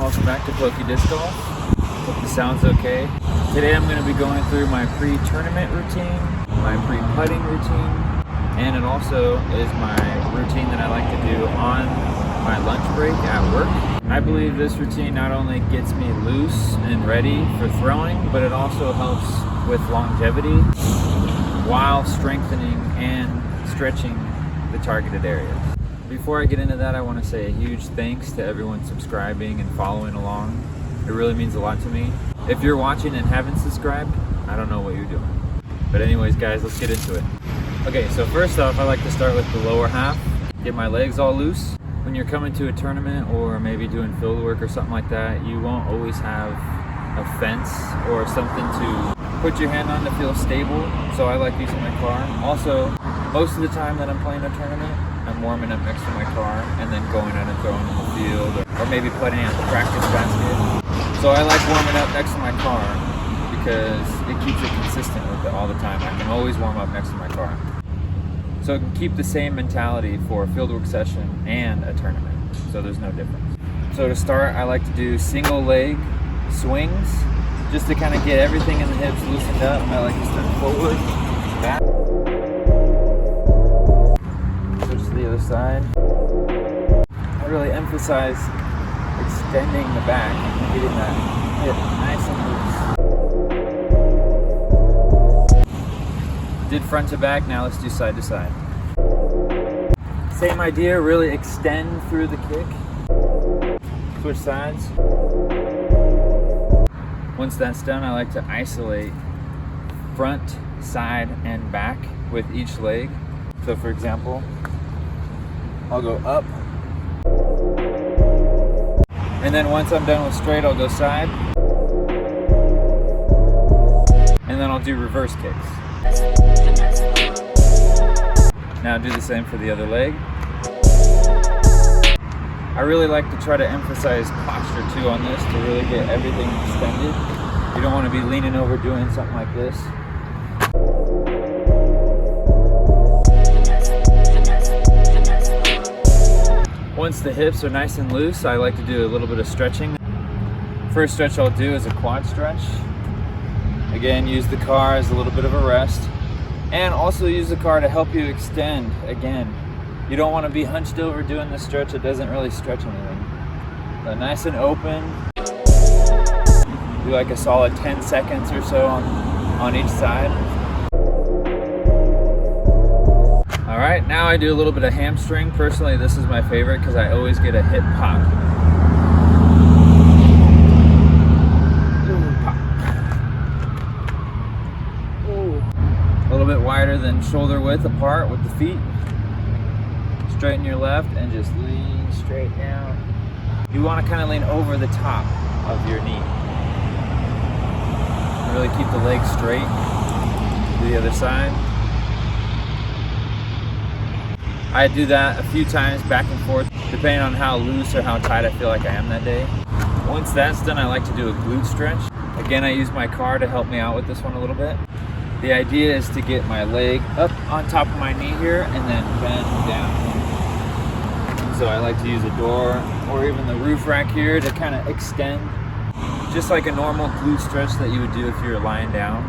welcome back to Pokey Disc Golf. Hope this sounds okay. Today I'm going to be going through my pre-tournament routine, my pre-putting routine, and it also is my routine that I like to do on my lunch break at work. I believe this routine not only gets me loose and ready for throwing, but it also helps with longevity while strengthening and stretching the targeted areas. Before I get into that, I want to say a huge thanks to everyone subscribing and following along. It really means a lot to me. If you're watching and haven't subscribed, I don't know what you're doing. But anyways, guys, let's get into it. Okay, so first off, I like to start with the lower half. Get my legs all loose. When you're coming to a tournament or maybe doing field work or something like that, you won't always have a fence or something to put your hand on to feel stable. So I like using my car. Also, most of the time that I'm playing a tournament, I'm warming up next to my car and then going out and throwing in the field or maybe putting at the practice basket. So I like warming up next to my car because it keeps it consistent with it all the time. I can always warm up next to my car. So it can keep the same mentality for a fieldwork session and a tournament. So there's no difference. So to start, I like to do single leg swings just to kind of get everything in the hips loosened up. I like to start forward, back. Switch to the other side. I really emphasize extending the back and getting that hip nice and loose. Did front to back, now let's do side to side. Same idea, really extend through the kick. Switch sides. Once that's done, I like to isolate front, side, and back with each leg. So for example, I'll go up. And then once I'm done with straight, I'll go side. And then I'll do reverse kicks. Now do the same for the other leg. I really like to try to emphasize posture too on this to really get everything extended. You don't want to be leaning over doing something like this. Once the hips are nice and loose, I like to do a little bit of stretching. First stretch I'll do is a quad stretch. Again, use the car as a little bit of a rest. And also use the car to help you extend. Again, you don't want to be hunched over doing this stretch. It doesn't really stretch anything. So nice and open. Do like a solid 10 seconds or so on each side. All right, now I do a little bit of hamstring. Personally, this is my favorite because I always get a hip pop. Ooh, pop. Ooh. A little bit wider than shoulder width apart with the feet. Straighten your left and just lean straight down. You want to kind of lean over the top of your knee. Really keep the leg straight. Do the other side. I do that a few times back and forth, depending on how loose or how tight I feel like I am that day. Once that's done, I like to do a glute stretch. Again, I use my car to help me out with this one a little bit. The idea is to get my leg up on top of my knee here and then bend down. So I like to use a door or even the roof rack here to kind of extend, just like a normal glute stretch that you would do if you're lying down.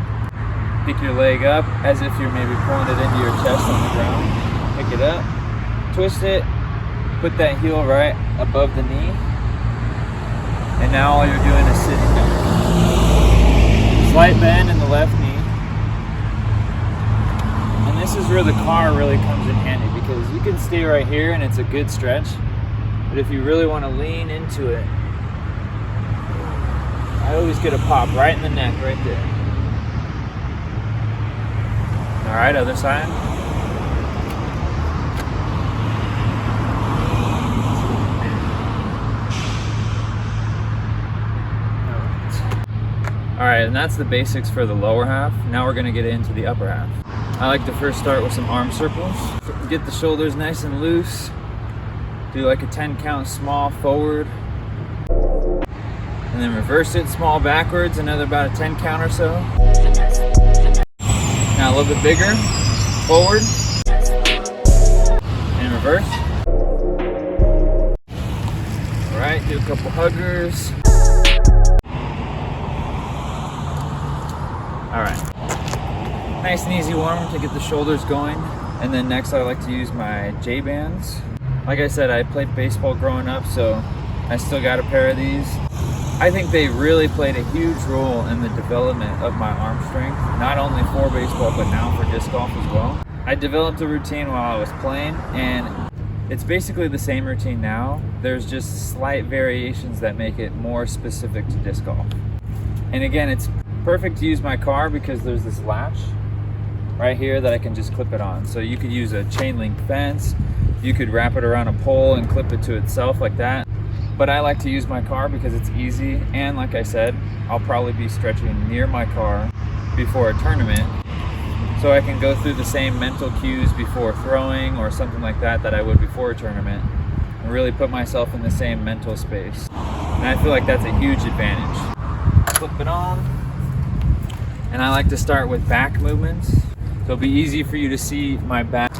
Pick your leg up as if you're maybe pulling it into your chest on the ground. Pick it up, twist it, put that heel right above the knee, and now all you're doing is sitting down. Slight bend in the left knee. And this is where the car really comes in handy because you can stay right here and it's a good stretch, but if you really want to lean into it, I always get a pop right in the neck right there. All right, other side. All right, and that's the basics for the lower half. Now we're gonna get into the upper half. I like to first start with some arm circles. Get the shoulders nice and loose. Do like a 10 count small forward. And then reverse it, small backwards, another about a 10 count or so. Now a little bit bigger, forward, and reverse. All right, Do a couple huggers. All right, nice and easy warm to get the shoulders going. And then next I like to use my J-bands. Like I said, I played baseball growing up, so I still got a pair of these. I think they really played a huge role in the development of my arm strength, not only for baseball, but now for disc golf as well. I developed a routine while I was playing, and it's basically the same routine now. There's just slight variations that make it more specific to disc golf. And again, it's perfect to use my car because there's this latch right here that I can just clip it on. So you could use a chain link fence, you could wrap it around a pole and clip it to itself like that. But I like to use my car because it's easy, and like I said, I'll probably be stretching near my car before a tournament, so I can go through the same mental cues before throwing or something like that that I would before a tournament, and really put myself in the same mental space. And I feel like that's a huge advantage. Flip it on, and I like to start with back movements, so it'll be easy for you to see my back.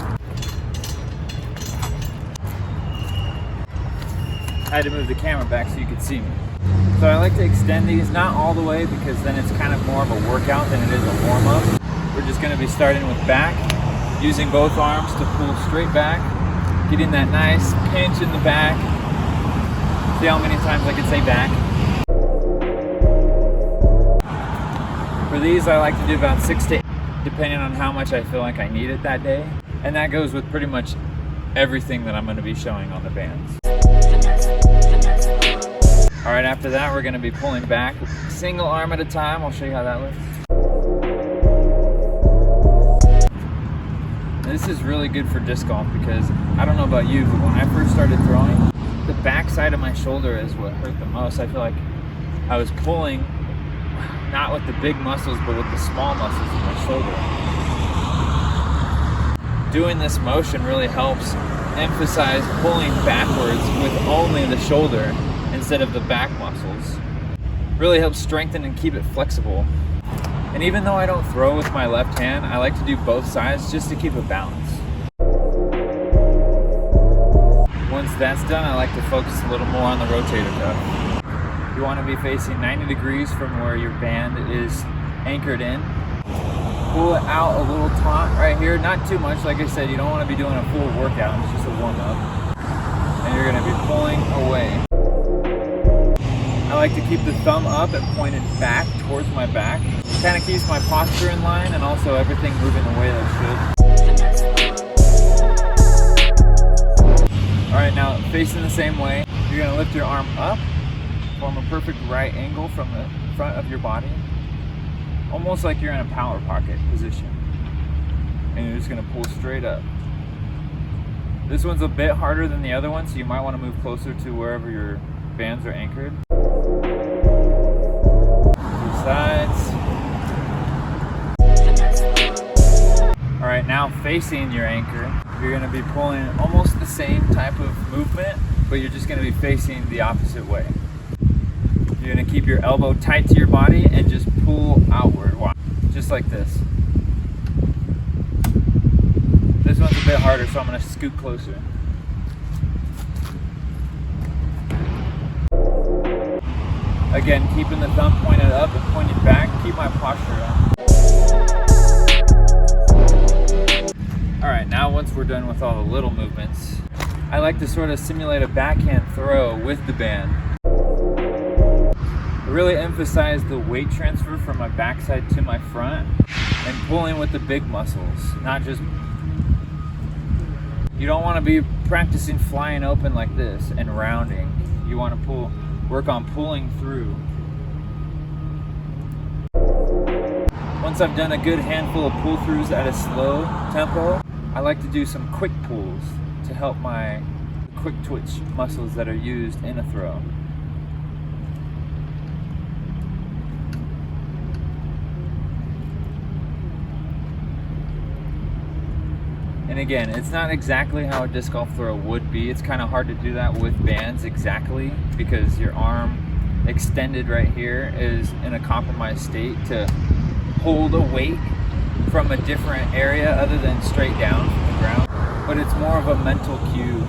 I had to move the camera back so you could see me. So I like to extend these, not all the way, because then it's kind of more of a workout than it is a warm-up. We're just going to be starting with back, using both arms to pull straight back, getting that nice pinch in the back. See how many times I can say back. For these, I like to do about 6 to 8, depending on how much I feel like I need it that day. And that goes with pretty much everything that I'm going to be showing on the bands. All right, after that, we're gonna be pulling back, single arm at a time. I'll show you how that looks. This is really good for disc golf because, I don't know about you, but when I first started throwing, the back side of my shoulder is what hurt the most. I feel like I was pulling, not with the big muscles, but with the small muscles in my shoulder. Doing this motion really helps emphasize pulling backwards with only the shoulder instead of the back muscles. Really helps strengthen and keep it flexible. And even though I don't throw with my left hand, I like to do both sides just to keep a balance. Once that's done, I like to focus a little more on the rotator cuff. You want to be facing 90 degrees from where your band is anchored in. Pull it out a little taut right here, not too much. Like I said, you don't want to be doing a full workout, it's just a warm-up. And you're going to be pulling away. I like to keep the thumb up and pointed back towards my back. Kind of keeps my posture in line and also everything moving the way that it should. Alright, now facing the same way, you're going to lift your arm up, form a perfect right angle from the front of your body. Almost like you're in a power pocket position. And you're just going to pull straight up. This one's a bit harder than the other one, so you might want to move closer to wherever your bands are anchored. Sides. Alright, now facing your anchor, you're going to be pulling almost the same type of movement, but you're just going to be facing the opposite way. You're going to keep your elbow tight to your body and just pull outward, just like this. This one's a bit harder, so I'm going to scoot closer. Again, keeping the thumb pointed up and pointed back, keep my posture up. Alright, now once we're done with all the little movements, I like to sort of simulate a backhand throw with the band. I really emphasize the weight transfer from my backside to my front and pulling with the big muscles, not just... You don't want to be practicing flying open like this and rounding. You want to work on pulling through. Once I've done a good handful of pull-throughs at a slow tempo, I like to do some quick pulls to help my quick twitch muscles that are used in a throw. And again, it's not exactly how a disc golf throw would be. It's kind of hard to do that with bands exactly because your arm extended right here is in a compromised state to hold a weight from a different area other than straight down from the ground. But it's more of a mental cue.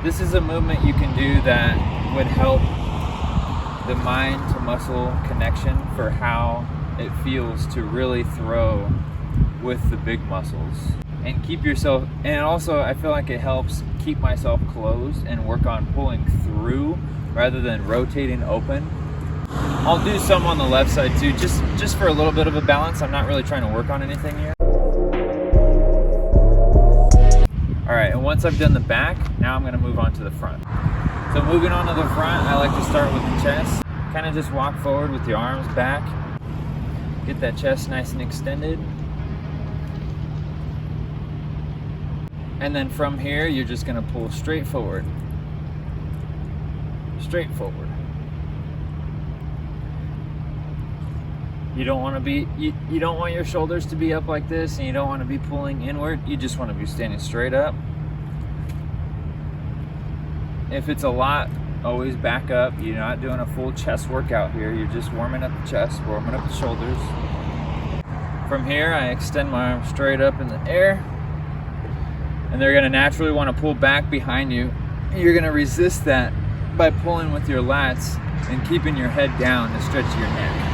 This is a movement you can do that would help the mind to muscle connection for how it feels to really throw with the big muscles. And keep yourself, and also I feel like it helps keep myself closed and work on pulling through rather than rotating open. I'll do some on the left side too, just for a little bit of a balance. I'm not really trying to work on anything here. All right, and once I've done the back, now I'm gonna move on to the front. So moving on to the front, I like to start with the chest. Kind of just walk forward with your arms back. Get that chest nice and extended. And then from here, you're just gonna pull straight forward. Straight forward. You don't want to be, you don't want your shoulders to be up like this, and you don't want to be pulling inward. You just want to be standing straight up. If it's a lot, always back up. You're not doing a full chest workout here. You're just warming up the chest, warming up the shoulders. From here, I extend my arms straight up in the air. And they're gonna naturally want to pull back behind you. You're gonna resist that by pulling with your lats and keeping your head down to stretch your neck.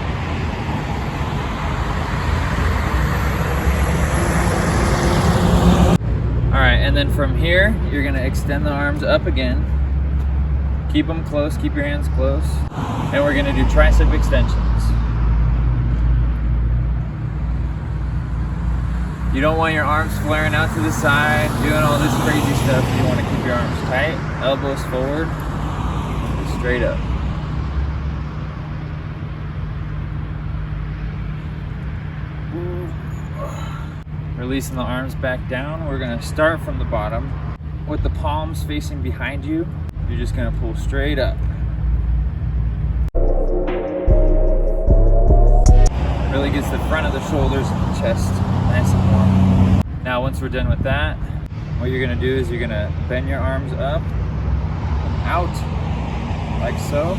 All right, and then from here, you're gonna extend the arms up again. Keep them close, keep your hands close. And we're gonna do tricep extensions. You don't want your arms flaring out to the side, doing all this crazy stuff. You want to keep your arms tight, elbows forward, straight up. Releasing the arms back down. We're going to start from the bottom. With the palms facing behind you, you're just going to pull straight up. Really gets the front of the shoulders and the chest nice and warm. Now once we're done with that, what you're gonna do is you're gonna bend your arms up and out, like so.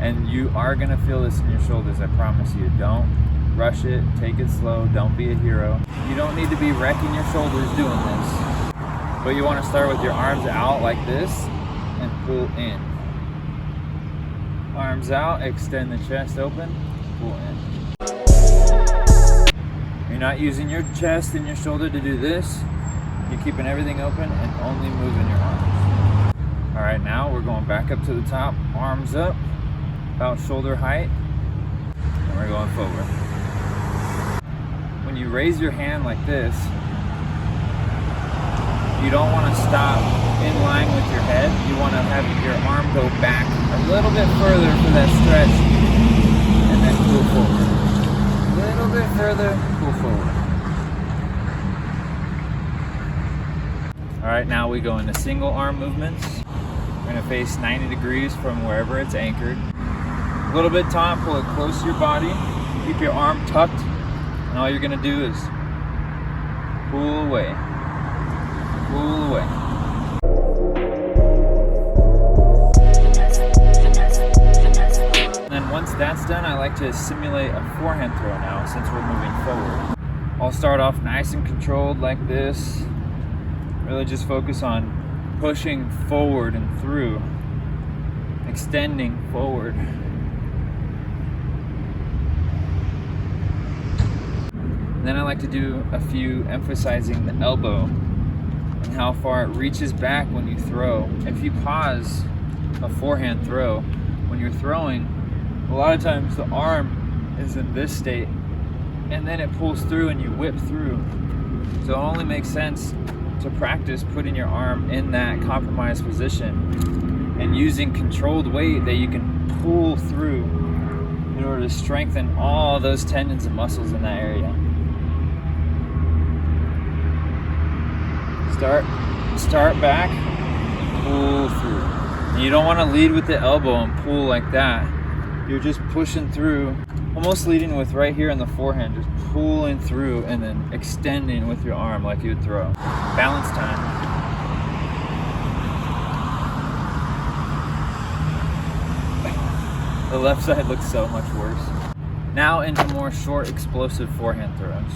And you are gonna feel this in your shoulders, I promise you. Don't rush it, take it slow, don't be a hero. You don't need to be wrecking your shoulders doing this. But you wanna start with your arms out like this and pull in. Arms out, extend the chest open, pull in. You're not using your chest and your shoulder to do this. You're keeping everything open and only moving your arms. All right, now we're going back up to the top, arms up, about shoulder height, and we're going forward. When you raise your hand like this, you don't want to stop in line with your head. You want to have your arm go back a little bit further for that stretch, and then pull forward. A little bit further, pull forward. All right, now we go into single arm movements. We're gonna face 90 degrees from wherever it's anchored. A little bit taut, pull it close to your body. Keep your arm tucked, and all you're gonna do is pull away. Pull away. And then once that's done, I like to simulate a forehand throw now since we're moving forward. I'll start off nice and controlled like this. Really just focus on pushing forward and through, extending forward. And then I like to do a few emphasizing the elbow and how far it reaches back when you throw. If you pause a forehand throw, when you're throwing, a lot of times the arm is in this state and then it pulls through and you whip through. So it only makes sense to practice putting your arm in that compromised position and using controlled weight that you can pull through in order to strengthen all those tendons and muscles in that area. Start back, pull through. And you don't want to lead with the elbow and pull like that. You're just pushing through, almost leading with right here in the forehand, just pulling through and then extending with your arm like you would throw. Balance time. The left side looks so much worse. Now into more short, explosive forehand throws.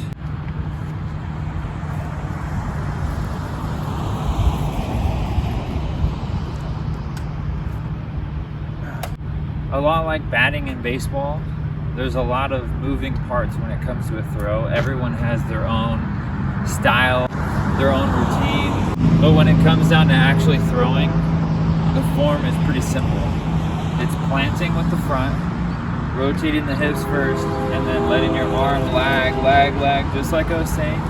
A lot like batting in baseball, there's a lot of moving parts when it comes to a throw. Everyone has their own style, their own routine. But when it comes down to actually throwing, the form is pretty simple. It's planting with the front, rotating the hips first, and then letting your arm lag, just like I was saying,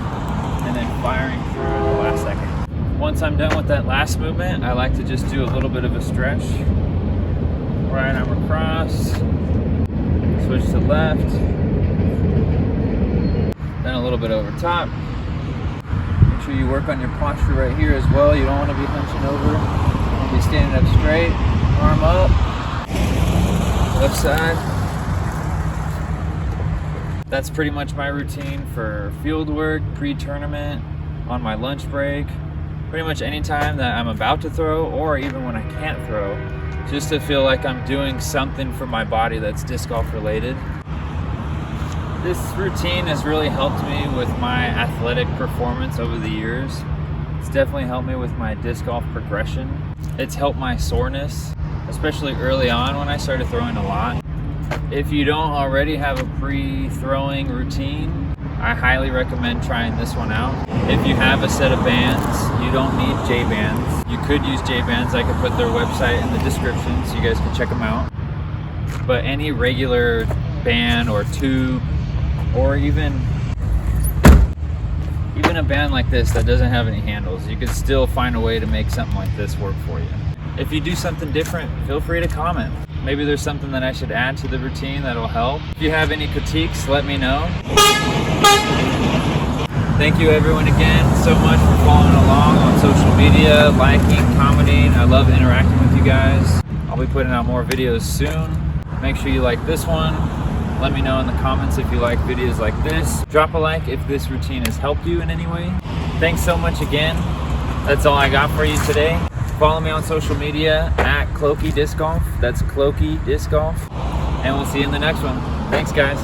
and then firing through at the last second. Once I'm done with that last movement, I like to just do a little bit of a stretch. Right arm across, switch to left, then a little bit over top. Make sure you work on your posture right here as well. You don't want to be hunching over. You want to be standing up straight, arm up, left side. That's pretty much my routine for field work, pre-tournament, on my lunch break, pretty much any time that I'm about to throw or even when I can't throw, just to feel like I'm doing something for my body that's disc golf related. This routine has really helped me with my athletic performance over the years. It's definitely helped me with my disc golf progression. It's helped my soreness, especially early on when I started throwing a lot. If you don't already have a pre-throwing routine, I highly recommend trying this one out. If you have a set of bands, you don't need J-bands. You could use J-bands. I could put their website in the description so you guys can check them out. But any regular band or tube, or even a band like this that doesn't have any handles, you could still find a way to make something like this work for you. If you do something different, feel free to comment. Maybe there's something that I should add to the routine that'll help. If you have any critiques, let me know. Thank you everyone again so much for following along on social media, liking, commenting. I love interacting with you guys. I'll be putting out more videos soon. Make sure you like this one. Let me know in the comments if you like videos like this. Drop a like if this routine has helped you in any way. Thanks so much again. That's all I got for you today. Follow me on social media at Clokey Disc Golf. That's Clokey Disc Golf. And we'll see you in the next one. Thanks guys.